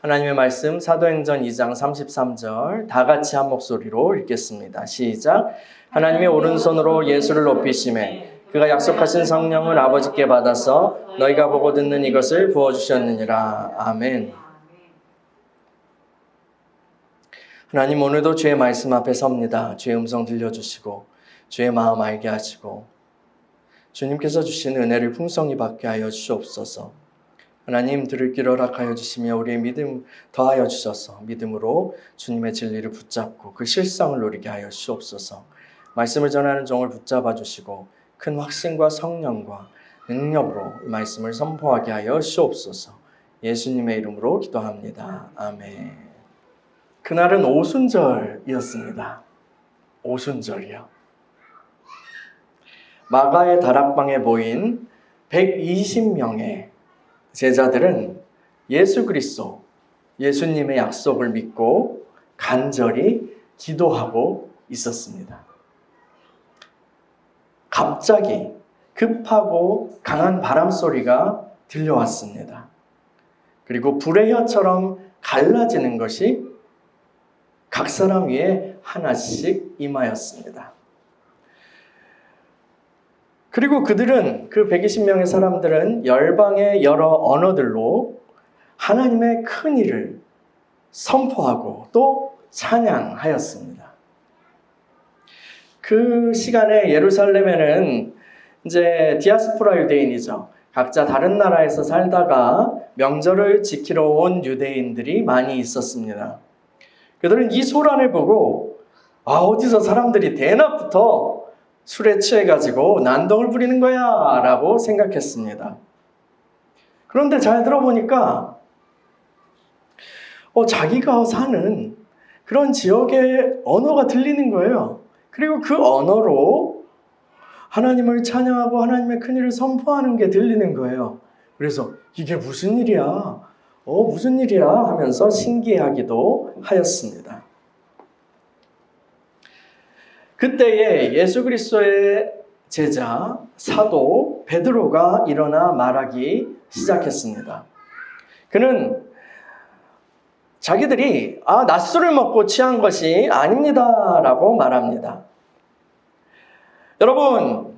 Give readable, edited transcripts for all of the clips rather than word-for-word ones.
하나님의 말씀 사도행전 2장 33절 다 같이 한 목소리로 읽겠습니다. 시작. 하나님의 오른손으로 예수를 높이시매 그가 약속하신 성령을 아버지께 받아서 너희가 보고 듣는 이것을 부어주셨느니라. 아멘. 하나님, 오늘도 주의 말씀 앞에 섭니다. 주의 음성 들려주시고 주의 마음 알게 하시고 주님께서 주신 은혜를 풍성히 받게 하여 주시옵소서. 하나님, 들을 귀를 허락하여 주시며 우리의 믿음 더하여 주셔서 믿음으로 주님의 진리를 붙잡고 그 실상을 누리게 하여 주시옵소서. 말씀을 전하는 종을 붙잡아 주시고 큰 확신과 성령과 능력으로 이 말씀을 선포하게 하여 주시옵소서. 예수님의 이름으로 기도합니다. 아멘. 그날은 오순절이었습니다. 오순절이요. 마가의 다락방에 모인 120명의 제자들은 예수 그리스도, 예수님의 약속을 믿고 간절히 기도하고 있었습니다. 갑자기 급하고 강한 바람 소리가 들려왔습니다. 그리고 불의 혀처럼 갈라지는 것이 각 사람 위에 하나씩 임하였습니다. 그리고 그들은, 그 120명의 사람들은 열방의 여러 언어들로 하나님의 큰 일을 선포하고 또 찬양하였습니다. 그 시간에 예루살렘에는 이제 디아스포라 유대인이죠. 각자 다른 나라에서 살다가 명절을 지키러 온 유대인들이 많이 있었습니다. 그들은 이 소란을 보고 어디서 사람들이 대낮부터 술에 취해가지고 난동을 부리는 거야 라고 생각했습니다. 그런데 잘 들어보니까 자기가 사는 그런 지역의 언어가 들리는 거예요. 그리고 그 언어로 하나님을 찬양하고 하나님의 큰일을 선포하는 게 들리는 거예요. 그래서 이게 무슨 일이야? 무슨 일이야? 하면서 신기하기도 하였습니다. 그때에 예수 그리스도의 제자 사도 베드로가 일어나 말하기 시작했습니다. 그는 자기들이 낮술을 먹고 취한 것이 아닙니다 라고 말합니다. 여러분,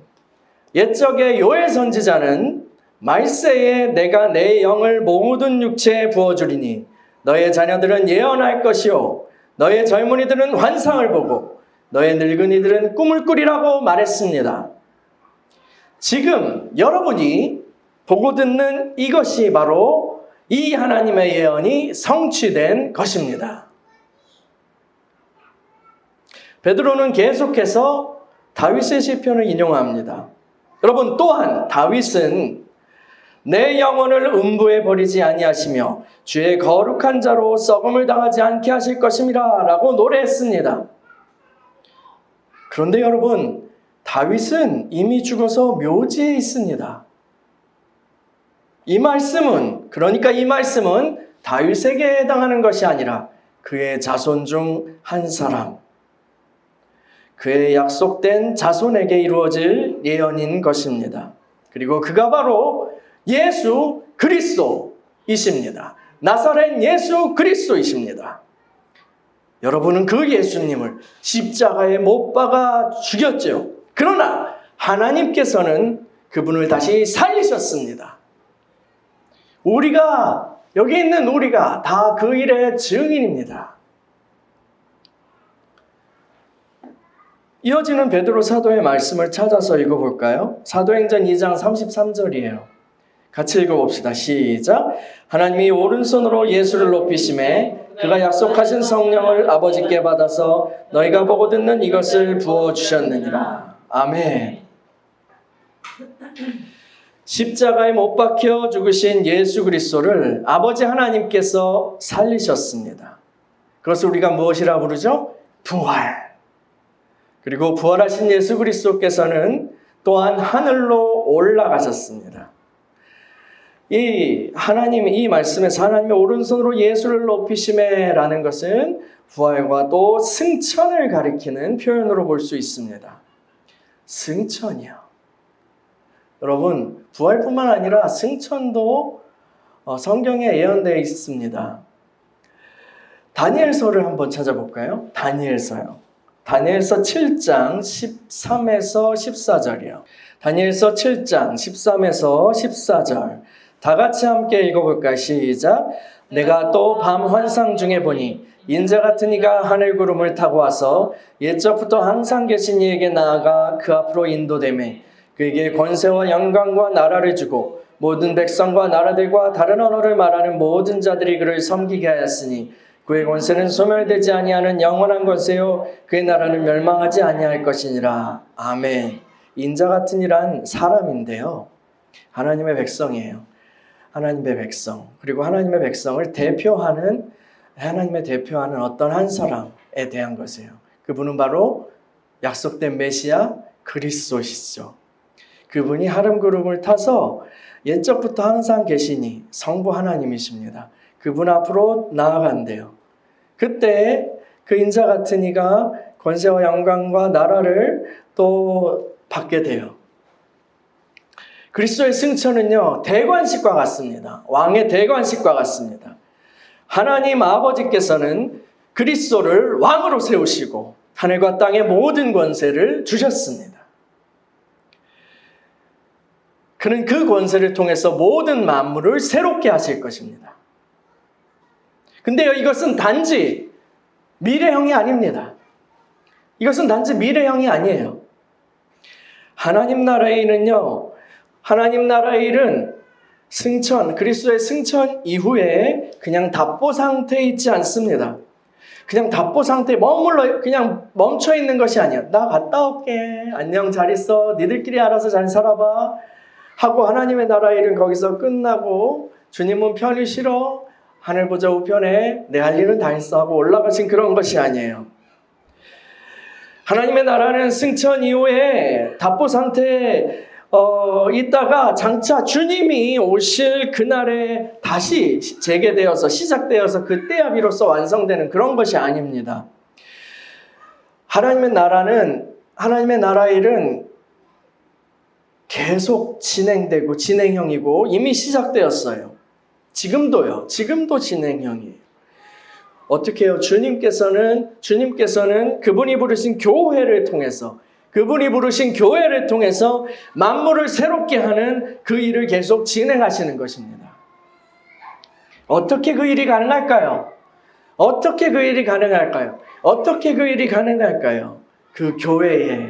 옛적의 요엘 선지자는 말세에 내가 내 영을 모든 육체에 부어주리니 너의 자녀들은 예언할 것이요 너의 젊은이들은 환상을 보고 너의 늙은이들은 꿈을 꾸리라고 말했습니다. 지금 여러분이 보고 듣는 이것이 바로 이 하나님의 예언이 성취된 것입니다. 베드로는 계속해서 다윗의 시편을 인용합니다. 여러분, 또한 다윗은 내 영혼을 음부에 버리지 아니하시며 주의 거룩한 자로 썩음을 당하지 않게 하실 것임이라 라고 노래했습니다. 그런데 여러분, 다윗은 이미 죽어서 묘지에 있습니다. 이 말씀은 다윗에게 해당하는 것이 아니라 그의 자손 중 한 사람, 그의 약속된 자손에게 이루어질 예언인 것입니다. 그리고 그가 바로 예수 그리스도이십니다. 나사렛 예수 그리스도이십니다. 여러분은 그 예수님을 십자가에 못 박아 죽였죠. 그러나 하나님께서는 그분을 다시 살리셨습니다. 여기 있는 우리가 다 그 일의 증인입니다. 이어지는 베드로 사도의 말씀을 찾아서 읽어볼까요? 사도행전 2장 33절이에요. 같이 읽어봅시다. 시작. 하나님이 오른손으로 예수를 높이시매 그가 약속하신 성령을 아버지께 받아서 너희가 보고 듣는 이것을 부어주셨느니라. 아멘. 십자가에 못 박혀 죽으신 예수 그리스도를 아버지 하나님께서 살리셨습니다. 그것을 우리가 무엇이라 부르죠? 부활. 그리고 부활하신 예수 그리스도께서는 또한 하늘로 올라가셨습니다. 이 말씀에서 하나님의 오른손으로 예수를 높이심에라는 것은 부활과 또 승천을 가리키는 표현으로 볼 수 있습니다. 승천이요. 여러분, 부활뿐만 아니라 승천도 성경에 예언되어 있습니다. 다니엘서를 한번 찾아볼까요? 다니엘서요. 다니엘서 7장 13에서 14절이요. 다니엘서 7장 13에서 14절. 다 같이 함께 읽어볼까요? 시작. 내가 또 밤 환상 중에 보니 인자 같은 이가 하늘 구름을 타고 와서 옛적부터 항상 계신 이에게 나아가 그 앞으로 인도되매 그에게 권세와 영광과 나라를 주고 모든 백성과 나라들과 다른 언어를 말하는 모든 자들이 그를 섬기게 하였으니 그의 권세는 소멸되지 아니하는 영원한 권세요 그의 나라는 멸망하지 아니할 것이니라. 아멘. 인자 같은 이란 사람인데요. 하나님의 백성이에요. 하나님의 백성. 그리고 하나님의 백성을 대표하는 어떤 한 사람에 대한 것이에요. 그분은 바로 약속된 메시아 그리스도시죠. 그분이 하늘 구름을 타서 옛적부터 항상 계시니 성부 하나님이십니다. 그분 앞으로 나아간대요. 그때 그 인자 같은 이가 권세와 영광과 나라를 또 받게 돼요. 그리스도의 승천은요, 대관식과 같습니다. 왕의 대관식과 같습니다. 하나님 아버지께서는 그리스도를 왕으로 세우시고 하늘과 땅의 모든 권세를 주셨습니다. 그는 그 권세를 통해서 모든 만물을 새롭게 하실 것입니다. 근데요, 이것은 단지 미래형이 아닙니다. 이것은 단지 미래형이 아니에요. 하나님 나라의 일은요, 하나님 나라의 일은 그리스도의 승천 이후에 그냥 답보 상태에 있지 않습니다. 그냥 답보 상태에 그냥 멈춰 있는 것이 아니에요. 나 갔다 올게. 안녕, 잘 있어. 니들끼리 알아서 잘 살아봐. 하고 하나님의 나라의 일은 거기서 끝나고 주님은 편히 쉬러 하늘 보자 우편에 내 할 일은 다 했어 하고 올라가신 그런 것이 아니에요. 하나님의 나라는 승천 이후에 답보 상태에 있다가 장차 주님이 오실 그날에 다시 재개되어서 시작되어서 그때야 비로소 완성되는 그런 것이 아닙니다. 하나님의 나라의 일은 계속 진행되고 진행형이고 이미 시작되었어요. 지금도 진행형이에요. 어떻게 해요? 주님께서는 그분이 부르신 교회를 통해서 만물을 새롭게 하는 그 일을 계속 진행하시는 것입니다. 어떻게 그 일이 가능할까요? 그 교회에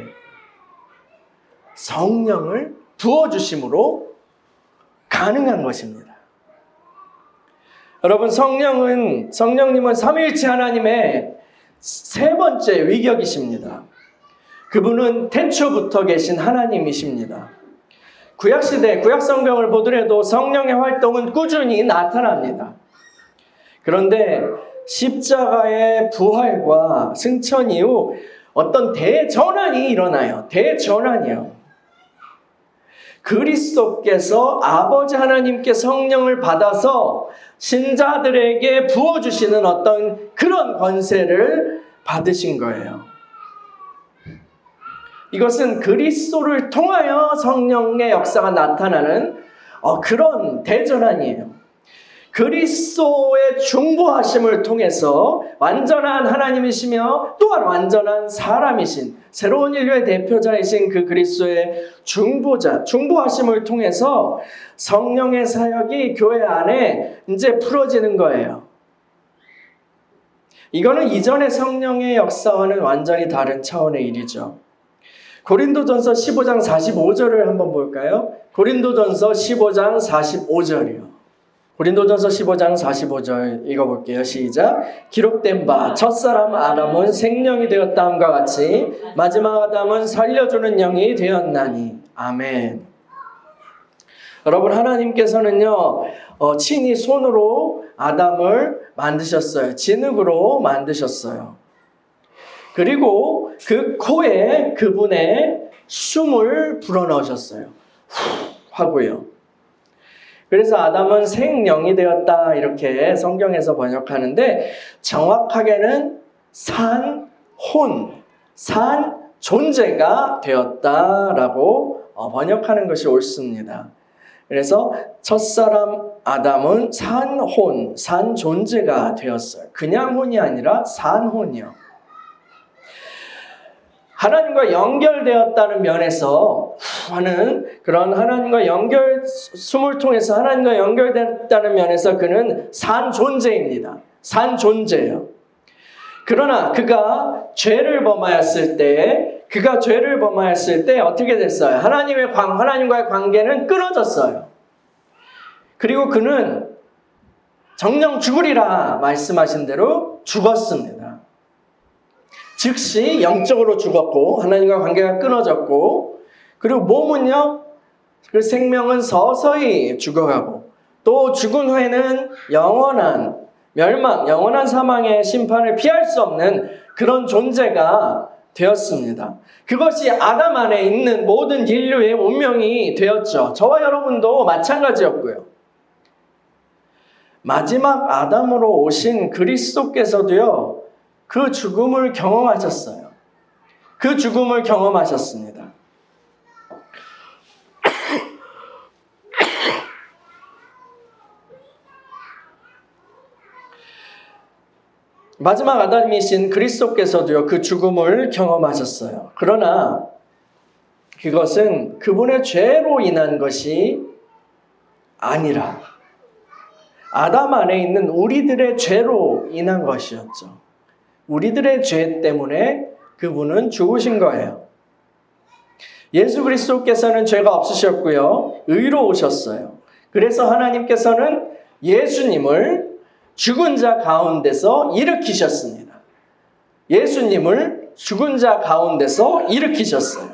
성령을 부어주심으로 가능한 것입니다. 여러분, 성령님은 삼위일체 하나님의 세 번째 위격이십니다. 그분은 태초부터 계신 하나님이십니다. 구약시대, 구약성경을 보더라도 성령의 활동은 꾸준히 나타납니다. 그런데 십자가의 부활과 승천 이후 어떤 대전환이 일어나요. 대전환이요. 그리스도께서 아버지 하나님께 성령을 받아서 신자들에게 부어주시는 어떤 그런 권세를 받으신 거예요. 이것은 그리스도를 통하여 성령의 역사가 나타나는 그런 대전환이에요. 그리스도의 중보하심을 통해서 완전한 하나님이시며 또한 완전한 사람이신 새로운 인류의 대표자이신 그 그리스도의 중보하심을 통해서 성령의 사역이 교회 안에 이제 풀어지는 거예요. 이거는 이전의 성령의 역사와는 완전히 다른 차원의 일이죠. 고린도전서 15장 45절을 한번 볼까요? 고린도전서 15장 45절이요. 고린도전서 15장 45절 읽어볼게요. 시작. 기록된 바 첫사람 아담은 생명이 되었다 함과 같이 마지막 아담은 살려주는 영이 되었나니. 아멘. 여러분, 하나님께서는요 친히 손으로 아담을 만드셨어요. 진흙으로 만드셨어요. 그리고 그 코에 그분의 숨을 불어넣으셨어요. 하고요. 그래서 아담은 생령이 되었다 이렇게 성경에서 번역하는데 정확하게는 산 존재가 되었다라고 번역하는 것이 옳습니다. 그래서 첫사람 아담은 산혼, 산 존재가 되었어요. 그냥 혼이 아니라 산혼이요. 하나님과 연결되었다는 면에서 하는 그런 하나님과 숨을 통해서 하나님과 연결됐다는 면에서 그는 산 존재입니다. 산 존재예요. 그러나 그가 죄를 범하였을 때 어떻게 됐어요? 하나님과의 관계는 끊어졌어요. 그리고 그는 정령 죽으리라 말씀하신 대로 죽었습니다. 즉시 영적으로 죽었고 하나님과 관계가 끊어졌고, 그리고 몸은요, 그 생명은 서서히 죽어가고, 또 죽은 후에는 영원한 멸망, 영원한 사망의 심판을 피할 수 없는 그런 존재가 되었습니다. 그것이 아담 안에 있는 모든 인류의 운명이 되었죠. 저와 여러분도 마찬가지였고요. 마지막 아담으로 오신 그리스도께서도요, 그 죽음을 경험하셨어요. 그 죽음을 경험하셨습니다. 마지막 아담이신 그리스도께서도요, 그 죽음을 경험하셨어요. 그러나 그것은 그분의 죄로 인한 것이 아니라 아담 안에 있는 우리들의 죄로 인한 것이었죠. 우리들의 죄 때문에 그분은 죽으신 거예요. 예수 그리스도께서는 죄가 없으셨고요, 의로 오셨어요. 그래서 하나님께서는 예수님을 죽은 자 가운데서 일으키셨습니다. 예수님을 죽은 자 가운데서 일으키셨어요.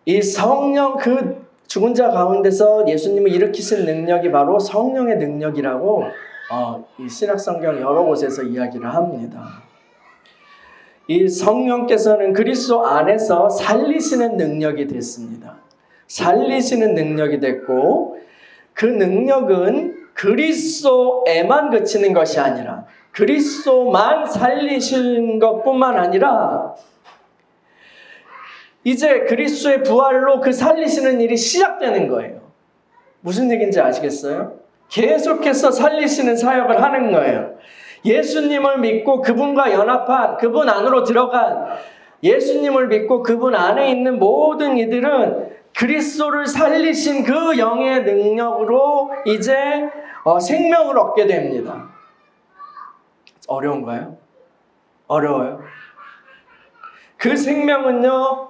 이 성령, 그 죽은 자 가운데서 예수님을 일으키신 능력이 바로 성령의 능력이라고 이 신약성경 여러 곳에서 이야기를 합니다. 이 성령께서는 그리스도 안에서 살리시는 능력이 됐습니다. 살리시는 능력이 됐고, 그 능력은 그리스도에만 그치는 것이 아니라 그리스도만 살리신 것뿐만 아니라 이제 그리스도의 부활로 그 살리시는 일이 시작되는 거예요. 무슨 얘기인지 아시겠어요? 계속해서 살리시는 사역을 하는 거예요. 예수님을 믿고 그분과 연합한, 그분 안으로 들어간, 예수님을 믿고 그분 안에 있는 모든 이들은 그리스도를 살리신 그 영의 능력으로 이제 생명을 얻게 됩니다. 어려운가요? 어려워요. 그 생명은요,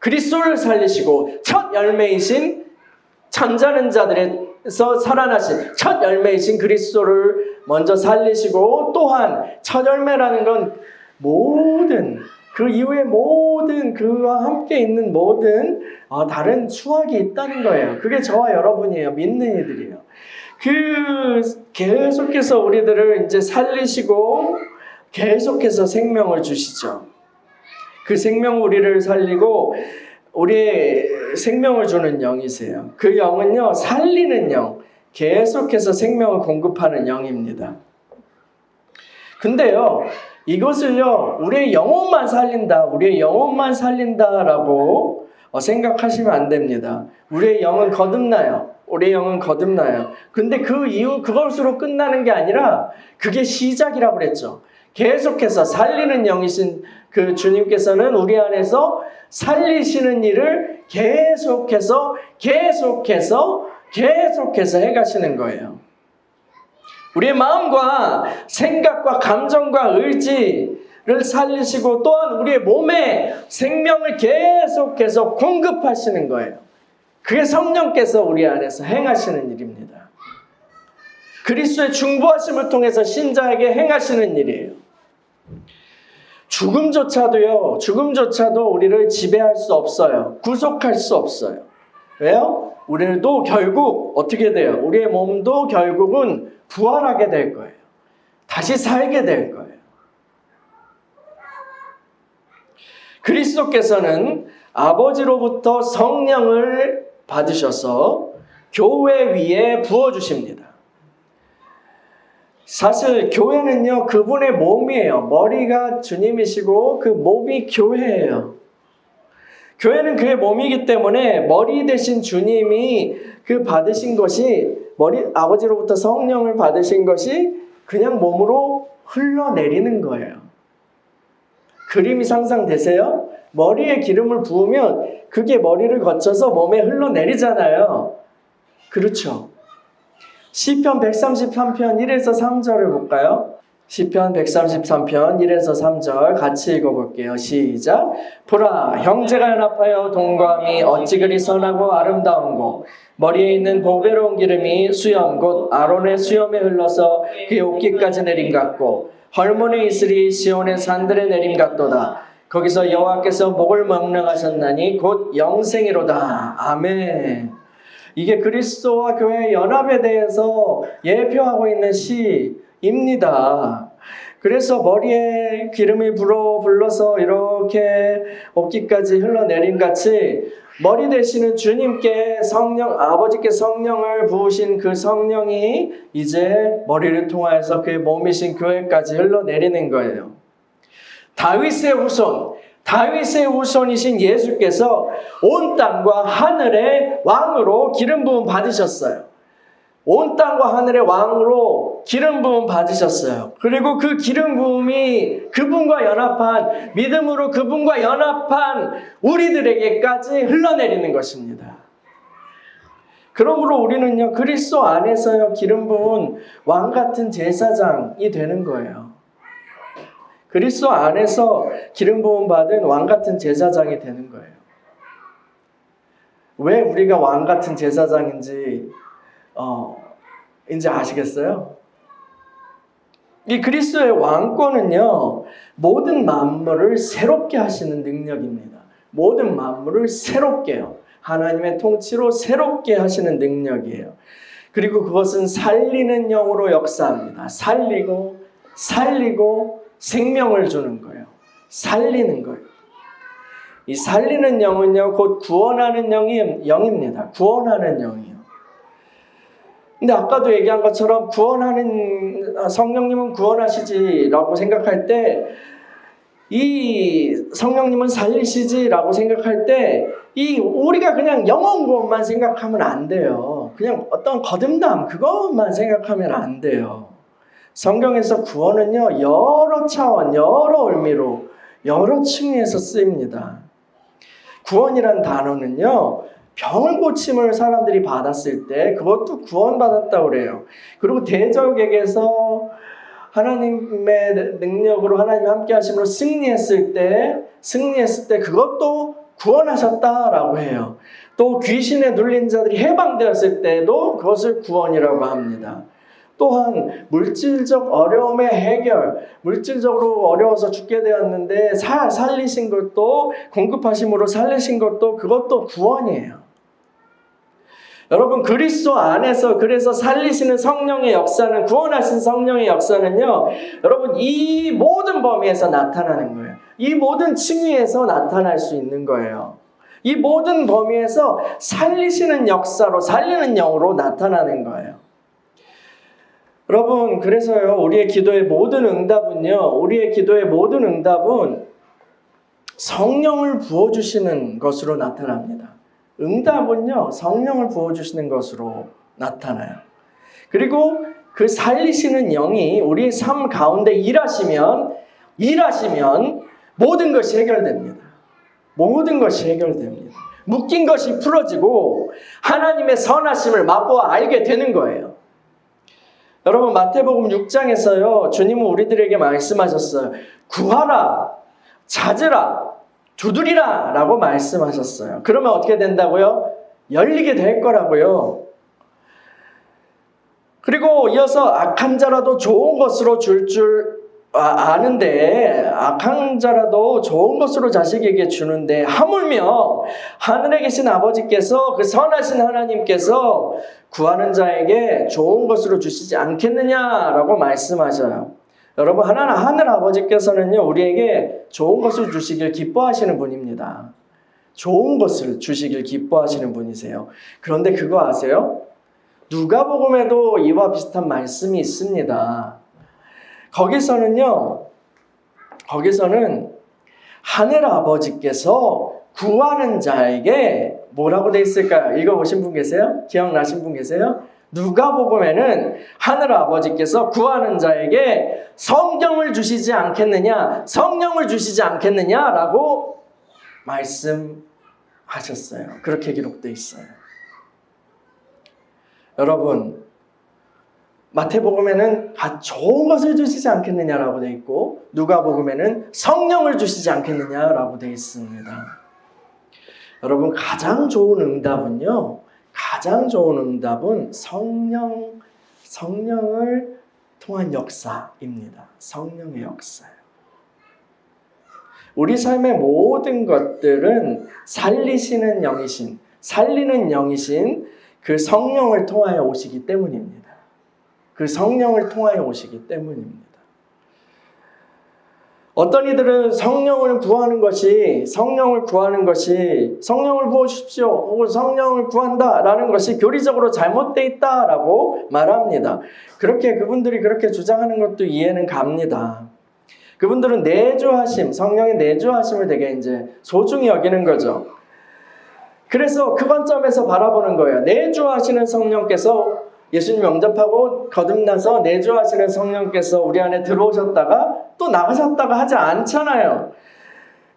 그리스도를 살리시고 첫 열매이신 잠자는 자들에서 살아나신 첫 열매이신 그리스도를 먼저 살리시고, 또한 첫 열매라는 건 모든 그 이후에 모든 그와 함께 있는 모든 다른 수확이 있다는 거예요. 그게 저와 여러분이에요. 믿는 이들이에요. 계속해서 우리들을 이제 살리시고 계속해서 생명을 주시죠. 그 생명 우리를 살리고 우리의 생명을 주는 영이세요. 그 영은요, 살리는 영, 계속해서 생명을 공급하는 영입니다. 근데요, 이것을요, 우리의 영혼만 살린다라고 생각하시면 안 됩니다. 우리의 영은 거듭나요. 근데 그 이후 그것으로 끝나는 게 아니라 그게 시작이라고 그랬죠. 계속해서 살리는 영이신 그 주님께서는 우리 안에서 살리시는 일을 계속해서 해가시는 거예요. 우리의 마음과 생각과 감정과 의지를 살리시고, 또한 우리의 몸에 생명을 계속해서 공급하시는 거예요. 그게 성령께서 우리 안에서 행하시는 일입니다. 그리스도의 중보하심을 통해서 신자에게 행하시는 일이에요. 죽음조차도 우리를 지배할 수 없어요. 구속할 수 없어요. 왜요? 우리도 결국 어떻게 돼요? 우리의 몸도 결국은 부활하게 될 거예요. 다시 살게 될 거예요. 그리스도께서는 아버지로부터 성령을 받으셔서 교회 위에 부어주십니다. 사실 교회는요, 그분의 몸이에요. 머리가 주님이시고 그 몸이 교회예요. 교회는 그의 몸이기 때문에 머리 대신 주님이 그 받으신 것이 아버지로부터 성령을 받으신 것이 그냥 몸으로 흘러내리는 거예요. 그림이 상상되세요? 머리에 기름을 부으면 그게 머리를 거쳐서 몸에 흘러내리잖아요. 그렇죠. 시편 133편 1에서 3절을 볼까요? 시편 133편 1에서 3절 같이 읽어볼게요. 시작. 보라, 형제가 연합하여 동거함이 어찌 그리 선하고 아름다운고, 머리에 있는 보배로운 기름이 수염 곧 아론의 수염에 흘러서 그의 옷깃까지 내림 같고, 헐몬의 이슬이 시온의 산들에 내림 같도다. 거기서 여호와께서 목을 명령하셨나니 곧 영생이로다. 아멘. 이게 그리스도와 교회의 연합에 대해서 예표하고 있는 시입니다. 그래서 머리에 기름이 불어서 이렇게 옷깃까지 흘러내린 같이 머리 되시는 주님께 아버지께 성령을 부으신 그 성령이 이제 머리를 통하여서 그의 몸이신 교회까지 흘러내리는 거예요. 다윗의 후손이신 예수께서 온 땅과 하늘의 왕으로 기름 부음 받으셨어요. 온 땅과 하늘의 왕으로 기름 부음 받으셨어요. 그리고 그 기름 부음이 그분과 연합한, 믿음으로 그분과 연합한 우리들에게까지 흘러내리는 것입니다. 그러므로 우리는요, 그리스도 안에서요, 기름 부은 왕 같은 제사장이 되는 거예요. 그리스도 안에서 기름 부음 받은 왕 같은 제사장이 되는 거예요. 왜 우리가 왕 같은 제사장인지 이제 아시겠어요? 이 그리스도의 왕권은요, 모든 만물을 새롭게 하시는 능력입니다. 모든 만물을 새롭게요. 하나님의 통치로 새롭게 하시는 능력이에요. 그리고 그것은 살리는 영으로 역사합니다. 살리고 생명을 주는 거예요. 살리는 거예요. 이 살리는 영은요, 곧 구원하는 영입니다. 구원하는 영이요. 근데 아까도 얘기한 것처럼 성령님은 구원하시지라고 생각할 때, 이 성령님은 살리시지라고 생각할 때, 우리가 그냥 영혼 구원만 생각하면 안 돼요. 그냥 어떤 거듭남 그것만 생각하면 안 돼요. 성경에서 구원은요, 여러 차원, 여러 의미로, 여러 층위에서 쓰입니다. 구원이란 단어는요, 병을 고침을 사람들이 받았을 때 그것도 구원받았다고 그래요. 그리고 대적에게서 하나님의 능력으로 하나님이 함께 하심으로 승리했을 때 그것도 구원하셨다라고 해요. 또 귀신에 눌린 자들이 해방되었을 때도 그것을 구원이라고 합니다. 또한 물질적 어려움의 해결, 물질적으로 어려워서 죽게 되었는데 살리신 것도, 공급하심으로 살리신 것도, 그것도 구원이에요. 여러분, 그리스도 안에서 그래서 살리시는 성령의 역사는, 구원하신 성령의 역사는요, 여러분, 이 모든 범위에서 나타나는 거예요. 이 모든 층위에서 나타날 수 있는 거예요. 이 모든 범위에서 살리시는 역사로, 살리는 영으로 나타나는 거예요. 여러분, 그래서요, 우리의 기도의 모든 응답은 성령을 부어주시는 것으로 나타납니다. 응답은요, 성령을 부어주시는 것으로 나타나요. 그리고 그 살리시는 영이 우리의 삶 가운데 일하시면 모든 것이 해결됩니다. 모든 것이 해결됩니다. 묶인 것이 풀어지고 하나님의 선하심을 맛보아 알게 되는 거예요. 여러분, 마태복음 6장에서요, 주님은 우리들에게 말씀하셨어요. 구하라, 찾으라, 두드리라 라고 말씀하셨어요. 그러면 어떻게 된다고요? 열리게 될 거라고요. 그리고 이어서 악한 자라도 좋은 것으로 줄 아는데, 악한 자라도 좋은 것으로 자식에게 주는데, 하물며 하늘에 계신 아버지께서, 그 선하신 하나님께서 구하는 자에게 좋은 것으로 주시지 않겠느냐라고 말씀하셔요. 여러분, 하늘 아버지께서는요, 우리에게 좋은 것을 주시길 기뻐하시는 분입니다. 좋은 것을 주시길 기뻐하시는 분이세요. 그런데 그거 아세요? 누가복음에도 이와 비슷한 말씀이 있습니다. 거기서는 하늘 아버지께서 구하는 자에게 뭐라고 돼 있을까요? 읽어보신 분 계세요? 기억나신 분 계세요? 누가복음에는 하늘 아버지께서 구하는 자에게 성경을 주시지 않겠느냐, 성령을 주시지 않겠느냐라고 말씀하셨어요. 그렇게 기록되어 있어요. 여러분, 마태복음에는 좋은 것을 주시지 않겠느냐라고 되어 있고, 누가복음에는 성령을 주시지 않겠느냐라고 되어 있습니다. 여러분, 가장 좋은 응답은 성령을 통한 역사입니다. 성령의 역사예요. 우리 삶의 모든 것들은 살리는 영이신 그 성령을 통하여 오시기 때문입니다. 그 성령을 통하여 오시기 때문입니다. 어떤 이들은 성령을 구하는 것이 성령을 부어주십시오 혹은 성령을 구한다라는 것이 교리적으로 잘못되어 있다라고 말합니다. 그분들이 그렇게 주장하는 것도 이해는 갑니다. 그분들은 성령의 내주하심을 되게 이제 소중히 여기는 거죠. 그래서 그 관점에서 바라보는 거예요. 내주하시는 성령께서 예수님 영접하고 거듭나서 내주하시는 성령께서 우리 안에 들어오셨다가 또 나가셨다가 하지 않잖아요.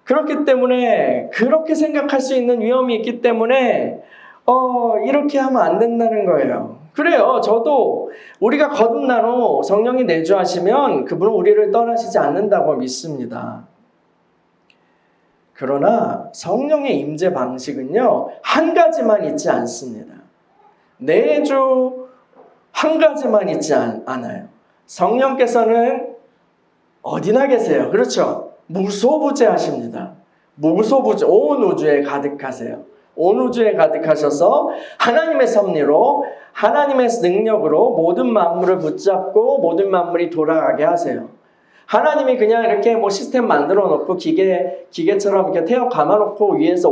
그렇기 때문에 그렇게 생각할 수 있는 위험이 있기 때문에 이렇게 하면 안 된다는 거예요. 그래요. 저도 우리가 거듭난 후 성령이 내주하시면 그분은 우리를 떠나시지 않는다고 믿습니다. 그러나 성령의 임재 방식은요, 한 가지만 있지 않습니다. 내주 한 가지만 있지 않아요. 성령께서는 어디나 계세요. 그렇죠? 무소부재하십니다. 온 우주에 가득하세요. 온 우주에 가득하셔서 하나님의 섭리로, 하나님의 능력으로 모든 만물을 붙잡고 모든 만물이 돌아가게 하세요. 하나님이 그냥 이렇게 시스템 만들어 놓고 기계처럼 이렇게 태워 감아놓고 위에서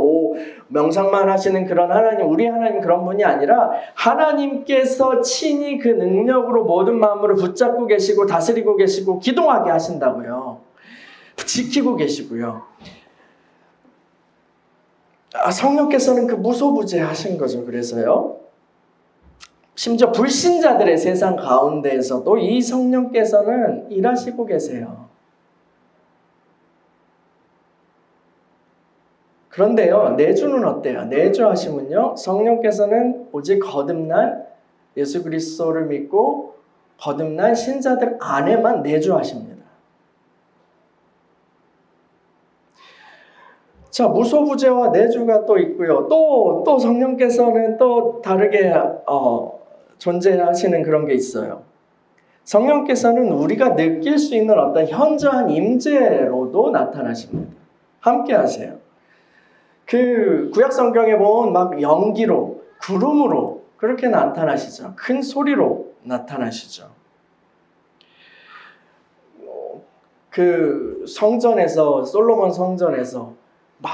명상만 하시는 그런 하나님, 우리 하나님 그런 분이 아니라 하나님께서 친히 그 능력으로 모든 만물을 붙잡고 계시고 다스리고 계시고 기동하게 하신다고요. 지키고 계시고요. 성령께서는 그 무소부재하신 거죠. 그래서요. 심지어 불신자들의 세상 가운데에서도 이 성령께서는 일하시고 계세요. 그런데요, 내주는 어때요? 내주하심은요, 성령께서는 오직 거듭난 예수 그리스도를 믿고 거듭난 신자들 안에만 내주하십니다. 자, 무소부재와 내주가 또 있고요. 또 성령께서는 또 다르게 존재하시는 그런 게 있어요. 성령께서는 우리가 느낄 수 있는 어떤 현저한 임재로도 나타나십니다. 함께 하세요. 그 구약 성경에 보면 막 연기로, 구름으로 그렇게 나타나시죠. 큰 소리로 나타나시죠. 그 성전에서, 솔로몬 성전에서 막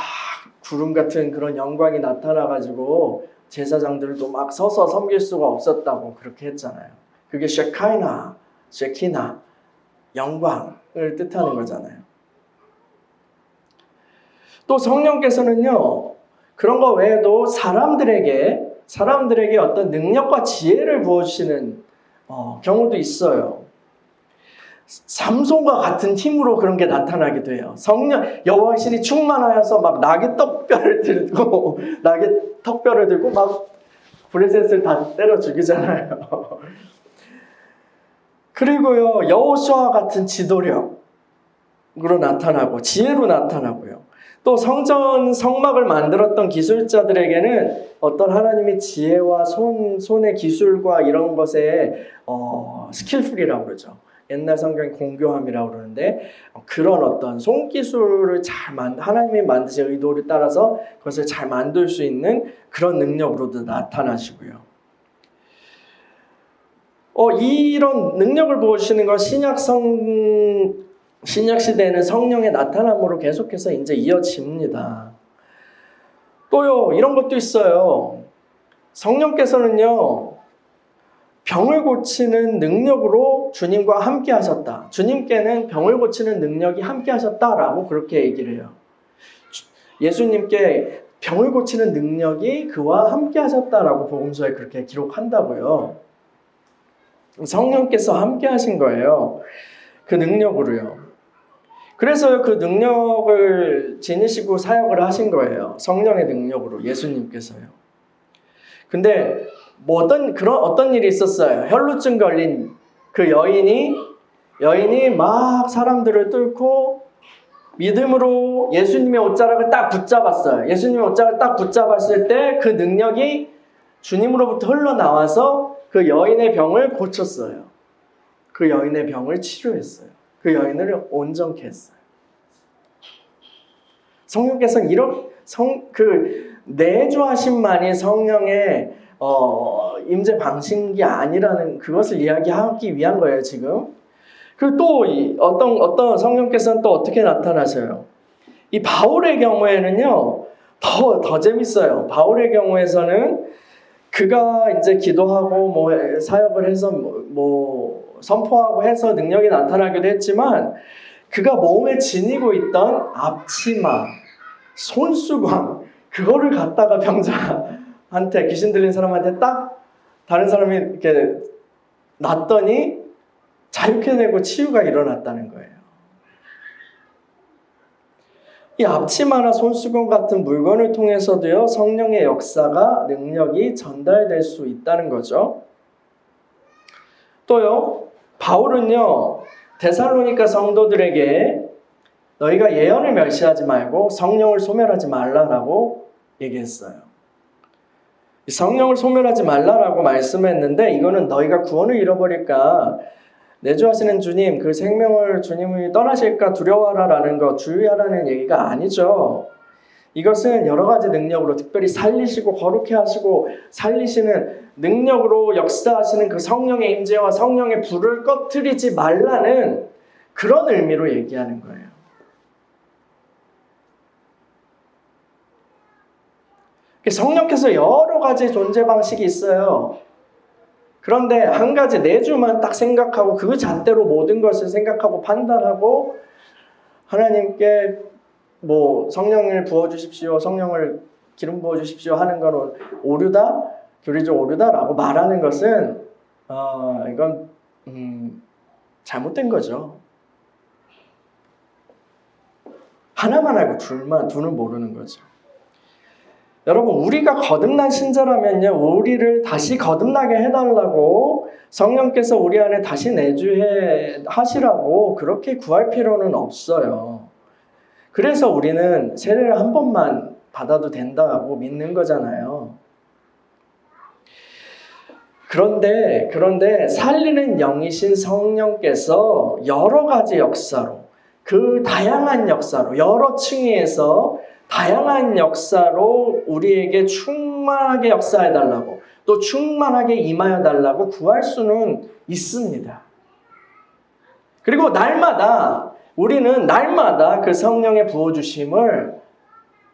구름 같은 그런 영광이 나타나가지고 제사장들도 막 서서 섬길 수가 없었다고 그렇게 했잖아요. 그게 쉐키나, 영광을 뜻하는 거잖아요. 또 성령께서는요, 그런 거 외에도 사람들에게 어떤 능력과 지혜를 부어주시는 경우도 있어요. 삼손과 같은 힘으로 그런 게 나타나기도 해요. 여호와의 신이 충만하여서 막 낙의 턱뼈를 들고 막 브레셋을 다 때려 죽이잖아요. 그리고요, 여호수아와 같은 지도력으로 나타나고 지혜로 나타나고요. 또 성막을 만들었던 기술자들에게는 어떤 하나님의 지혜와 손의 기술과 이런 것에 스킬풀이라고 그러죠. 옛날 성경에 공교함이라고 그러는데 그런 어떤 손기술을 하나님이 만드신 의도를 따라서 그것을 잘 만들 수 있는 그런 능력으로도 나타나시고요. 이런 능력을 보여주시는 건 신약 시대에는 성령의 나타남으로 계속해서 이제 이어집니다. 또요, 이런 것도 있어요. 성령께서는요, 병을 고치는 능력으로 주님과 함께 하셨다. 주님께는 병을 고치는 능력이 함께 하셨다라고 그렇게 얘기를 해요. 예수님께 병을 고치는 능력이 그와 함께 하셨다라고 복음서에 그렇게 기록한다고요. 성령께서 함께 하신 거예요. 그 능력으로요. 그래서 그 능력을 지니시고 사역을 하신 거예요. 성령의 능력으로 예수님께서요. 근데 뭐 어떤 일이 있었어요. 혈루증 걸린 그 여인이 막 사람들을 뚫고 믿음으로 예수님의 옷자락을 딱 붙잡았어요. 예수님의 옷자락을 딱 붙잡았을 때 그 능력이 주님으로부터 흘러나와서 그 여인의 병을 고쳤어요. 그 여인의 병을 치료했어요. 그 여인을 온전케 했어요. 성령께서는 내주하심만이 성령의 임재 방식이 아니라는 그것을 이야기하기 위한 거예요, 지금. 그리고 또 어떤 성령께서는 또 어떻게 나타나셔요? 이 바울의 경우에는요, 더 재밌어요. 바울의 경우에서는 그가 이제 기도하고 뭐 사역을 해서 뭐 선포하고 해서 능력이 나타나기도 했지만 그가 몸에 지니고 있던 앞치마, 손수건 그거를 갖다가 병자한테 귀신 들린 사람한테 딱 다른 사람이 이렇게 놨더니 자유케 되고 치유가 일어났다는 거예요. 이 앞치마나 손수건 같은 물건을 통해서도요, 성령의 역사가, 능력이 전달될 수 있다는 거죠. 또요, 바울은요, 데살로니가 성도들에게 너희가 예언을 멸시하지 말고 성령을 소멸하지 말라라고 얘기했어요. 성령을 소멸하지 말라라고 말씀했는데 이거는 너희가 구원을 잃어버릴까, 내주하시는 주님, 그 생명을 주님이 떠나실까 두려워하라라는 거, 주의하라는 얘기가 아니죠. 이것은 여러 가지 능력으로 특별히 살리시고 거룩해 하시고 살리시는 능력으로 역사하시는 그 성령의 임재와 성령의 불을 꺼트리지 말라는 그런 의미로 얘기하는 거예요. 성령께서 여러 가지 존재 방식이 있어요. 그런데 한 가지 내주만 딱 생각하고 그 잣대로 모든 것을 생각하고 판단하고 하나님께 뭐 성령을 부어주십시오, 성령을 기름 부어주십시오 하는 건 오류다, 교리적 오류다라고 말하는 것은 이건 잘못된 거죠. 하나만 알고 둘은 모르는 거죠. 여러분, 우리가 거듭난 신자라면요, 우리를 다시 거듭나게 해달라고 성령께서 우리 안에 다시 내주해 하시라고 그렇게 구할 필요는 없어요. 그래서 우리는 세례를 한 번만 받아도 된다고 믿는 거잖아요. 그런데 살리는 영이신 성령께서 여러 가지 역사로, 그 다양한 역사로, 여러 층위에서 다양한 역사로 우리에게 충만하게 역사해달라고, 또 충만하게 임하여달라고 구할 수는 있습니다. 그리고 우리는 날마다 그 성령의 부어주심을,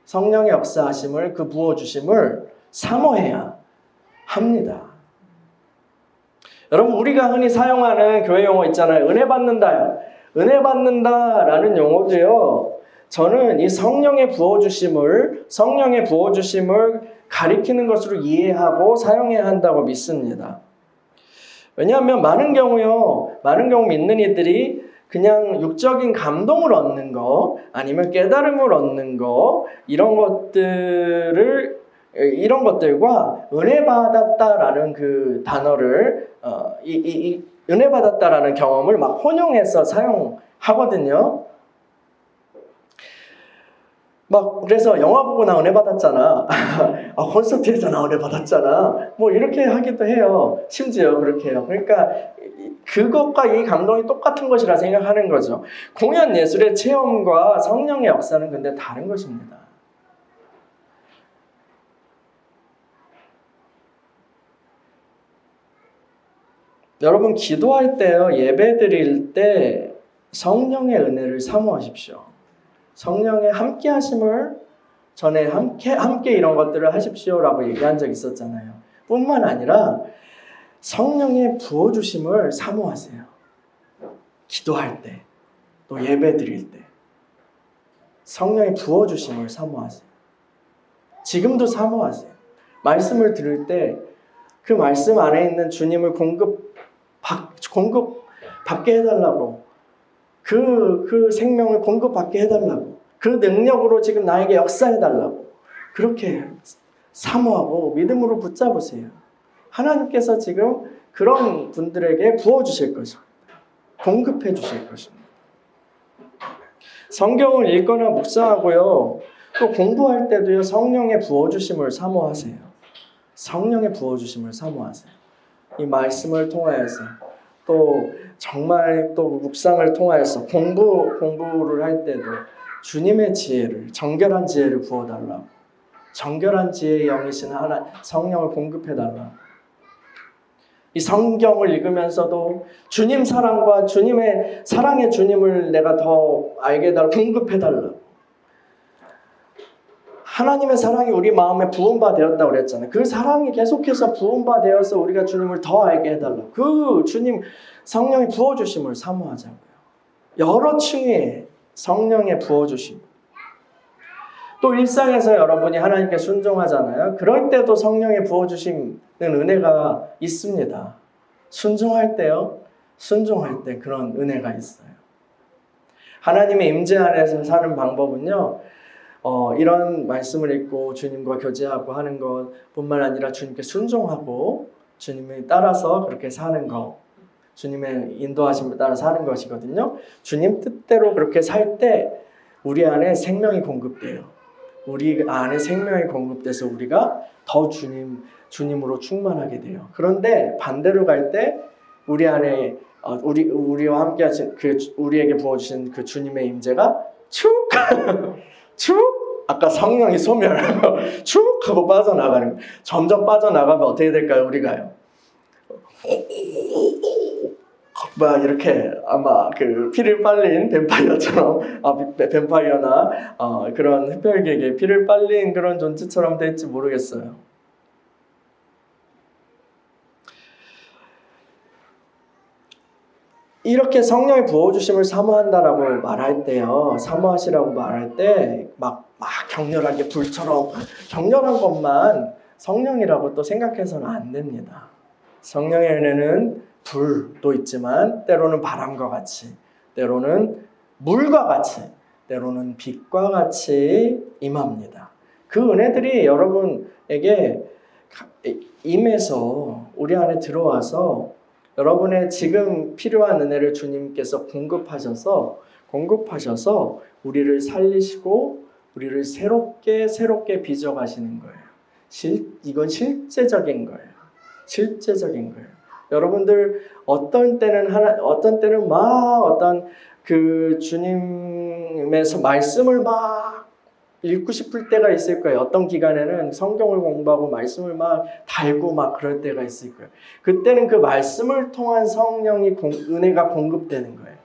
성령의 역사하심을, 그 부어주심을 사모해야 합니다. 여러분, 우리가 흔히 사용하는 교회 용어 있잖아요. 은혜 받는다요. 은혜 받는다라는 용어도요, 저는 이 성령의 부어주심을 가리키는 것으로 이해하고 사용해야 한다고 믿습니다. 왜냐하면 많은 경우 믿는 이들이 그냥 육적인 감동을 얻는 거, 아니면 깨달음을 얻는 거, 이런 것들과 은혜 받았다라는 그 단어를, 은혜 받았다라는 경험을 막 혼용해서 사용하거든요. 그래서 영화 보고 나 은혜 받았잖아. 콘서트에서 나 은혜 받았잖아. 뭐 이렇게 하기도 해요. 심지어 그렇게 해요. 그러니까 그것과 이 감동이 똑같은 것이라 생각하는 거죠. 공연 예술의 체험과 성령의 역사는 근데 다른 것입니다. 여러분, 기도할 때요, 예배 드릴 때 성령의 은혜를 사모하십시오. 성령의 함께 하심을 전에 함께 이런 것들을 하십시오라고 얘기한 적 있었잖아요. 뿐만 아니라 성령의 부어주심을 사모하세요. 기도할 때, 또 예배 드릴 때. 성령의 부어주심을 사모하세요. 지금도 사모하세요. 말씀을 들을 때 그 말씀 안에 있는 주님을 공급받게 해달라고, 그 생명을 공급받게 해달라고, 그 능력으로 지금 나에게 역사해달라고 그렇게 사모하고 믿음으로 붙잡으세요. 하나님께서 지금 그런 분들에게 부어주실 것입니다. 공급해 주실 것입니다. 성경을 읽거나 묵상하고요, 또 공부할 때도요, 성령의 부어주심을 사모하세요. 성령의 부어주심을 사모하세요. 이 말씀을 통하여서, 또 정말 또 묵상을 통하여서 공부를 할 때도 주님의 지혜를, 정결한 지혜를 부어달라고, 정결한 지혜의 영이신 하나 성령을 공급해달라고. 이 성경을 읽으면서도 주님 사랑과 주님의 사랑의 주님을 내가 더 알게 해달라고, 공급해달라고. 하나님의 사랑이 우리 마음에 부은바 되었다고 그랬잖아요. 그 사랑이 계속해서 부은바 되어서 우리가 주님을 더 알게 해달라고. 그 주님 성령이 부어주심을 사모하자고요. 여러 층의 성령의 부어주심. 또 일상에서 여러분이 하나님께 순종하잖아요. 그럴 때도 성령의 부어주시는 은혜가 있습니다. 순종할 때요. 순종할 때 그런 은혜가 있어요. 하나님의 임재 안에서 사는 방법은요, 이런 말씀을 읽고 주님과 교제하고 하는 것뿐만 아니라 주님께 순종하고 주님을 따라서 그렇게 사는 것, 주님의 인도하심을 따라 사는 것이거든요. 주님 뜻대로 그렇게 살 때 우리 안에 생명이 공급돼요. 우리 안에 생명이 공급돼서 우리가 더 주님으로 충만하게 돼요. 그런데 반대로 갈 때 우리 안에 우리와 함께 하신 우리에게 부어주신 그 주님의 임재가 축 아까 성령이 소멸하고 축 하고 빠져나가는 거예요. 점점 빠져나가면 어떻게 될까요? 우리가요, 막 이렇게 아마 그 피를 빨린 뱀파이어처럼, 뱀파이어나 그런 흡혈귀에게 피를 빨린 그런 존재처럼 될지 모르겠어요. 이렇게 성령의 부어주심을 사모한다라고 말할 때요, 사모하시라고 말할 때 막 격렬하게 불처럼 격렬한 것만 성령이라고 또 생각해서는 안 됩니다. 성령의 은혜는 불도 있지만 때로는 바람과 같이, 때로는 물과 같이, 때로는 빛과 같이 임합니다. 그 은혜들이 여러분에게 임해서 우리 안에 들어와서 여러분의 지금 필요한 은혜를 주님께서 공급하셔서 우리를 살리시고 우리를 새롭게 빚어가시는 거예요. 이건 실제적인 거예요. 실제적인 거예요. 여러분들 어떤 때는 막 어떤 그 주님에서 말씀을 막 읽고 싶을 때가 있을 거예요. 어떤 기간에는 성경을 공부하고 말씀을 막 달고 막 그럴 때가 있을 거예요. 그때는 그 말씀을 통한 성령이 은혜가 공급되는 거예요.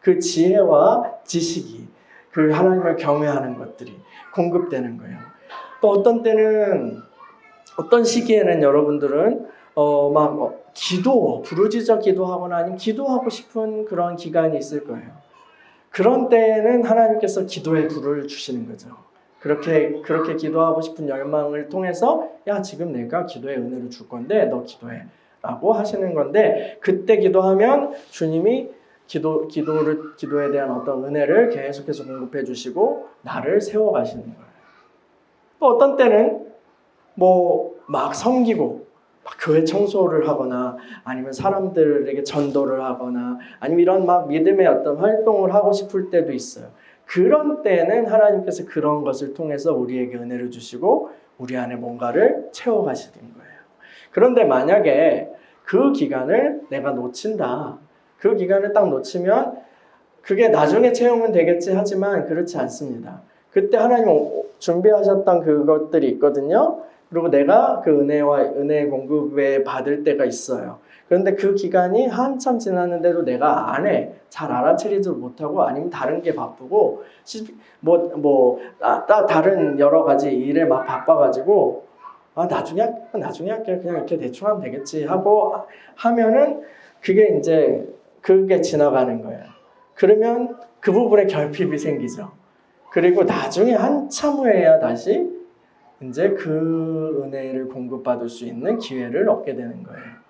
그 지혜와 지식이, 그 하나님을 경외하는 것들이 공급되는 거예요. 또 어떤 때는, 어떤 시기에는 여러분들은 부르짖어 기도하거나 아니면 기도하고 싶은 그런 기간이 있을 거예요. 그런 때에는 하나님께서 기도의 불을 주시는 거죠. 그렇게 기도하고 싶은 열망을 통해서, 야, 지금 내가 기도의 은혜를 줄 건데 너 기도해 라고 하시는 건데, 그때 기도하면 주님이 기도에 대한 어떤 은혜를 계속해서 공급해 주시고 나를 세워가시는 거예요. 또 어떤 때는 막 섬기고 막 교회 청소를 하거나 아니면 사람들에게 전도를 하거나 아니면 이런 막 믿음의 어떤 활동을 하고 싶을 때도 있어요. 그런 때는 하나님께서 그런 것을 통해서 우리에게 은혜를 주시고 우리 안에 뭔가를 채워가시는 거예요. 그런데 만약에 그 기간을 내가 놓친다. 그 기간을 딱 놓치면 그게 나중에 채우면 되겠지 하지만 그렇지 않습니다. 그때 하나님 준비하셨던 그것들이 있거든요. 그리고 내가 그 은혜 공급에 받을 때가 있어요. 그런데 그 기간이 한참 지났는데도 내가 안 해. 잘 알아채리지도 못하고 아니면 다른 게 바쁘고 다른 여러 가지 일에 막 바빠가지고 나중에 할게. 그냥 이렇게 대충 하면 되겠지 하고 하면은 그게 지나가는 거예요. 그러면 그 부분에 결핍이 생기죠. 그리고 나중에 한참 후에야 다시 이제 그 은혜를 공급받을 수 있는 기회를 얻게 되는 거예요.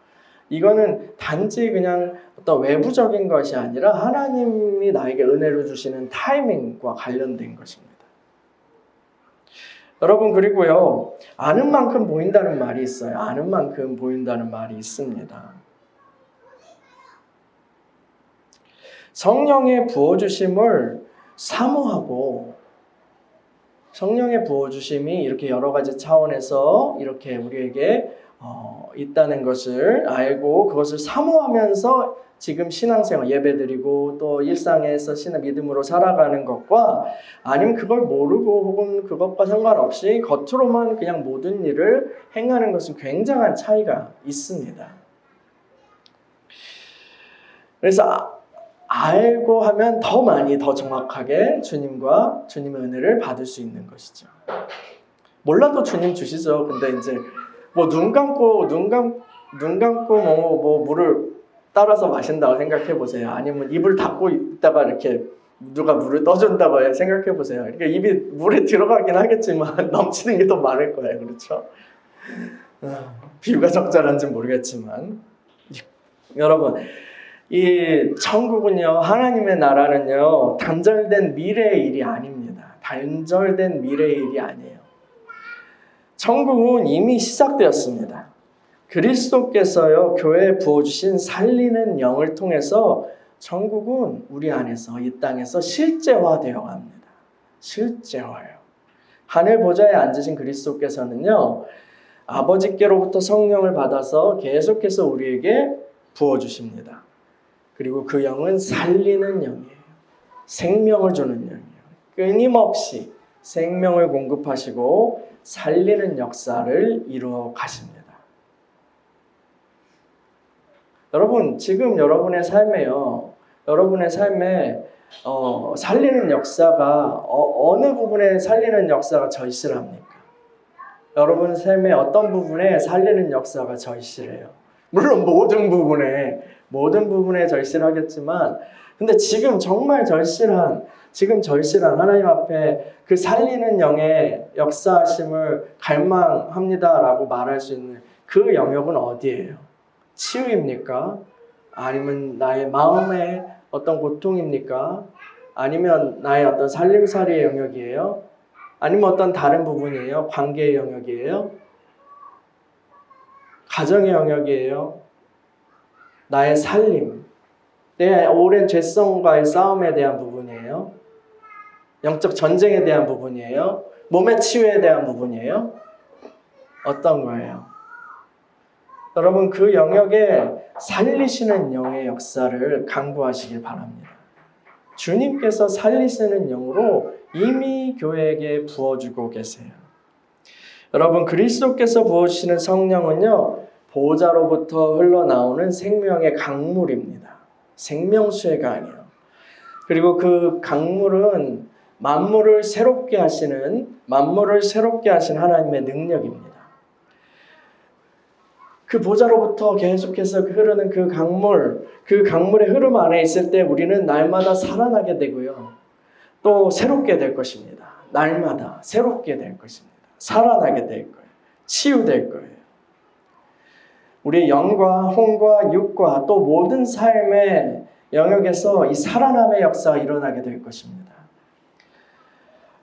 이거는 단지 그냥 어떤 외부적인 것이 아니라 하나님이 나에게 은혜를 주시는 타이밍과 관련된 것입니다. 여러분, 그리고요, 아는 만큼 보인다는 말이 있어요. 아는 만큼 보인다는 말이 있습니다. 성령의 부어주심을 사모하고, 성령의 부어주심이 이렇게 여러 가지 차원에서 이렇게 우리에게 있다는 것을 알고 그것을 사모하면서 지금 신앙생활 예배드리고 또 일상에서 신의 믿음으로 살아가는 것과, 아니면 그걸 모르고 혹은 그것과 상관없이 겉으로만 그냥 모든 일을 행하는 것은 굉장한 차이가 있습니다. 그래서 알고 하면 더 많이 더 정확하게 주님과 주님의 은혜를 받을 수 있는 것이죠. 몰라도 주님 주시죠. 근데 이제 뭐 눈 감고 물을 따라서 마신다고 생각해 보세요. 아니면 입을 닫고 있다가 이렇게 누가 물을 떠준다고 생각해 보세요. 그러니까 입이 물에 들어가긴 하겠지만 넘치는 게 더 많을 거예요. 그렇죠? 비유가 적절한지 모르겠지만, 여러분, 이 천국은요, 하나님의 나라는요, 단절된 미래의 일이 아닙니다. 단절된 미래의 일이 아니에요. 천국은 이미 시작되었습니다. 그리스도께서요, 교회에 부어주신 살리는 영을 통해서 천국은 우리 안에서, 이 땅에서 실제화되어 갑니다. 실제화요. 하늘 보좌에 앉으신 그리스도께서는요, 아버지께로부터 성령을 받아서 계속해서 우리에게 부어주십니다. 그리고 그 영은 살리는 영이에요. 생명을 주는 영이에요. 끊임없이 생명을 공급하시고 살리는 역사를 이루어 가십니다. 여러분, 지금 여러분의 삶에요, 여러분의 삶에 살리는 역사가 어느 부분에 살리는 역사가 절실합니까? 여러분 삶의 어떤 부분에 살리는 역사가 절실해요? 물론 모든 부분에 절실하겠지만, 근데 지금 정말 절실한 하나님 앞에 그 살리는 영의 역사하심을 갈망합니다라고 말할 수 있는 그 영역은 어디예요? 치유입니까? 아니면 나의 마음의 어떤 고통입니까? 아니면 나의 어떤 살림살이의 영역이에요? 아니면 어떤 다른 부분이에요? 관계의 영역이에요? 가정의 영역이에요? 나의 살림, 내 오랜 죄성과의 싸움에 대한 부분이에요? 영적 전쟁에 대한 부분이에요? 몸의 치유에 대한 부분이에요? 어떤 거예요? 여러분, 그 영역에 살리시는 영의 역사를 강구하시길 바랍니다. 주님께서 살리시는 영으로 이미 교회에게 부어주고 계세요. 여러분, 그리스도께서 부어주시는 성령은요, 보호자로부터 흘러나오는 생명의 강물입니다. 생명수가 아니에요. 그리고 그 강물은 만물을 새롭게 하시는 하나님의 능력입니다. 그 보좌로부터 계속해서 흐르는 그 강물의 흐름 안에 있을 때 우리는 날마다 살아나게 되고요, 또 새롭게 될 것입니다. 날마다 새롭게 될 것입니다. 살아나게 될 거예요. 치유될 거예요. 우리의 영과 혼과 육과 또 모든 삶의 영역에서 이 살아남의 역사가 일어나게 될 것입니다.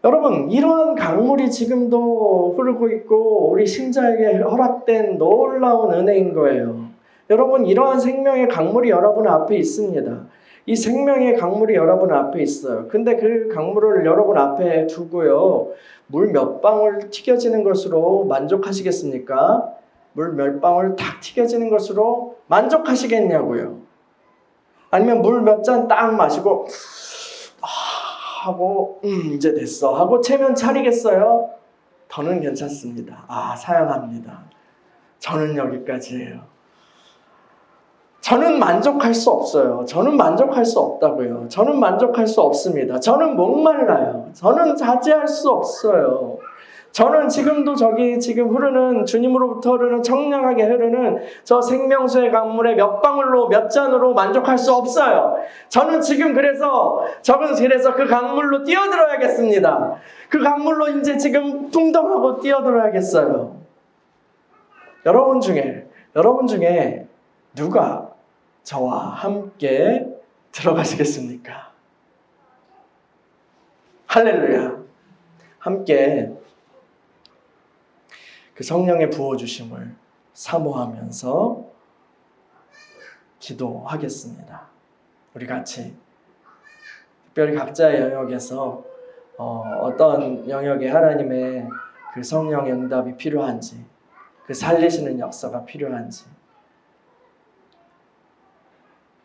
여러분, 이러한 강물이 지금도 흐르고 있고 우리 신자에게 허락된 놀라운 은혜인 거예요. 여러분, 이러한 생명의 강물이 여러분 앞에 있습니다. 이 생명의 강물이 여러분 앞에 있어요. 근데 그 강물을 여러분 앞에 두고요, 물 몇 방울 튀겨지는 것으로 만족하시겠습니까? 물 몇 방울 탁 튀겨지는 것으로 만족하시겠냐고요? 아니면 물 몇 잔 딱 마시고 하고 이제 됐어 하고 체면 차리겠어요? 더는 괜찮습니다. 사양합니다. 저는 여기까지예요. 저는 만족할 수 없어요. 저는 만족할 수 없다고요. 저는 만족할 수 없습니다. 저는 목말라요. 저는 자제할 수 없어요. 저는 지금도 저기 지금 흐르는 주님으로부터 흐르는 청량하게 흐르는 저 생명수의 강물의 몇 방울로 몇 잔으로 만족할 수 없어요. 저는 지금 그래서 그 강물로 뛰어들어야겠습니다. 그 강물로 이제 지금 풍덩하고 뛰어들어야겠어요. 여러분 중에 누가 저와 함께 들어가시겠습니까? 할렐루야. 함께 그 성령의 부어주심을 사모하면서 기도하겠습니다. 우리 같이 특별히 각자의 영역에서 어떤 영역에 하나님의 그 성령의 응답이 필요한지, 그 살리시는 역사가 필요한지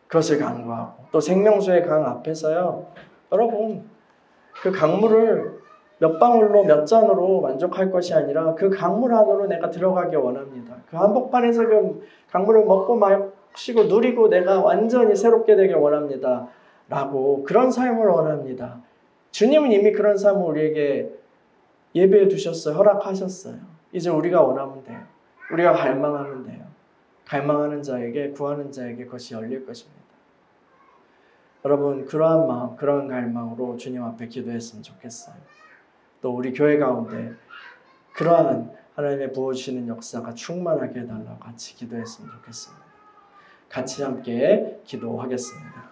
그것을 간구하고, 또 생명수의 강 앞에서요, 여러분 그 강물을 몇 방울로 몇 잔으로 만족할 것이 아니라 그 강물 안으로 내가 들어가기 원합니다. 그 한복판에서 그 강물을 먹고 마시고 누리고 내가 완전히 새롭게 되길 원합니다. 라고 그런 삶을 원합니다. 주님은 이미 그런 삶을 우리에게 예배해 두셨어요. 허락하셨어요. 이제 우리가 원하면 돼요. 우리가 갈망하면 돼요. 갈망하는 자에게, 구하는 자에게 그것이 열릴 것입니다. 여러분, 그러한 마음, 그러한 갈망으로 주님 앞에 기도했으면 좋겠어요. 또 우리 교회 가운데 그러한 하나님의 부어주시는 역사가 충만하게 해달라고 같이 기도했으면 좋겠습니다. 같이 함께 기도하겠습니다.